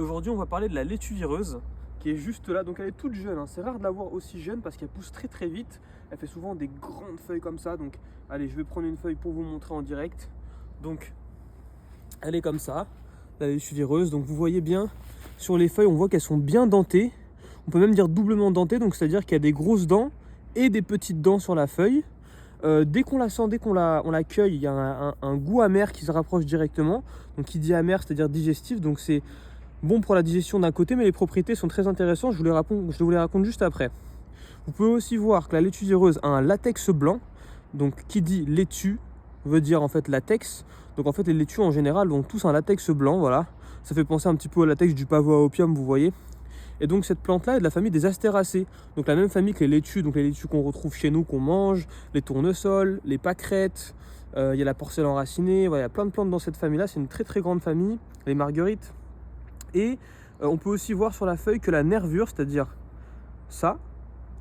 Aujourd'hui, on va parler de la laitue vireuse qui est juste là. Donc elle est toute jeune, hein. C'est rare de la voir aussi jeune parce qu'elle pousse très très vite. Elle fait souvent des grandes feuilles comme ça. Donc allez, je vais prendre une feuille pour vous montrer en direct. Donc elle est comme ça, la laitue vireuse. Donc vous voyez bien sur les feuilles, on voit qu'elles sont bien dentées. On peut même dire doublement dentées, donc c'est-à-dire qu'il y a des grosses dents et des petites dents sur la feuille. Dès qu'on la sent, dès qu'on la cueille, il y a un goût amer qui se rapproche directement. Donc qui dit amer, c'est-à-dire digestif. Donc c'est bon pour la digestion d'un côté, mais les propriétés sont très intéressantes. Je vous les raconte juste après. Vous pouvez aussi voir que la laitue vireuse a un latex blanc. Donc qui dit laitue veut dire en fait latex. Donc en fait les laitues en général ont tous un latex blanc, voilà. Ça fait penser un petit peu au latex du pavot à opium, vous voyez. Et donc cette plante-là est de la famille des astéracées. Donc la même famille que les laitues, donc les laitues qu'on retrouve chez nous, qu'on mange, les tournesols, les pâquerettes, il y a la porcelaine enracinée, voilà, il y a plein de plantes dans cette famille-là. C'est une très très grande famille, les marguerites. Et on peut aussi voir sur la feuille que la nervure, c'est-à-dire ça,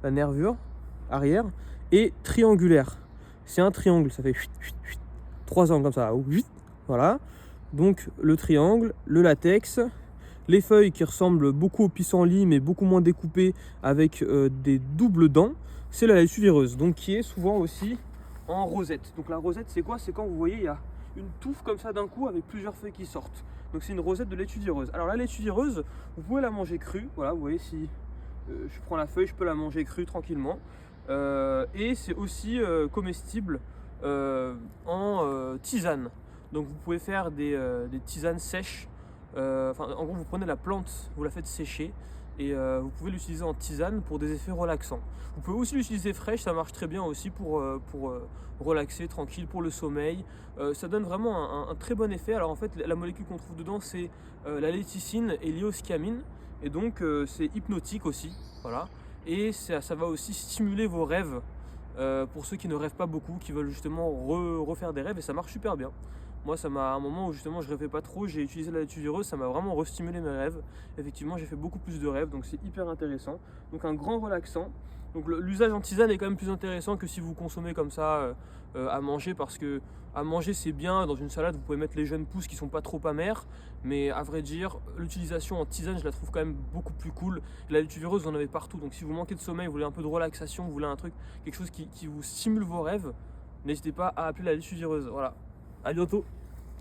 la nervure arrière, est triangulaire. C'est un triangle, ça fait 3 angles comme ça, voilà. Donc le triangle, le latex, les feuilles qui ressemblent beaucoup au pissenlit mais beaucoup moins découpées avec des doubles dents, c'est la laitue vireuse, donc qui est souvent aussi en rosette. Donc la rosette c'est quoi? C'est quand vous voyez il y a une touffe comme ça d'un coup avec plusieurs feuilles qui sortent. Donc c'est une rosette de laitue vireuse. Alors la laitue vireuse, vous pouvez la manger crue, voilà, vous voyez si je prends la feuille, je peux la manger crue tranquillement. Et c'est aussi comestible en tisane. Donc vous pouvez faire des tisanes sèches. En gros, vous prenez la plante, vous la faites sécher et vous pouvez l'utiliser en tisane pour des effets relaxants. Vous pouvez aussi l'utiliser fraîche, ça marche très bien aussi pour relaxer, tranquille, pour le sommeil. Ça donne vraiment un très bon effet. Alors en fait, la molécule qu'on trouve dedans, c'est la léticine et l'iosciamine. Et donc c'est hypnotique aussi, voilà. Et ça va aussi stimuler vos rêves pour ceux qui ne rêvent pas beaucoup, qui veulent justement refaire des rêves, et ça marche super bien. Moi, ça m'a, à un moment où justement je rêvais pas trop, j'ai utilisé la laitue vireuse, ça m'a vraiment restimulé mes rêves. Effectivement, j'ai fait beaucoup plus de rêves, donc c'est hyper intéressant. Donc un grand relaxant. Donc l'usage en tisane est quand même plus intéressant que si vous consommez comme ça à manger, parce que à manger c'est bien, dans une salade vous pouvez mettre les jeunes pousses qui sont pas trop amères, mais à vrai dire l'utilisation en tisane je la trouve quand même beaucoup plus cool. La laitue vireuse vous en avez partout, donc si vous manquez de sommeil, vous voulez un peu de relaxation, vous voulez un truc, quelque chose qui vous stimule vos rêves, n'hésitez pas à appeler la laitue vireuse. Voilà, à bientôt.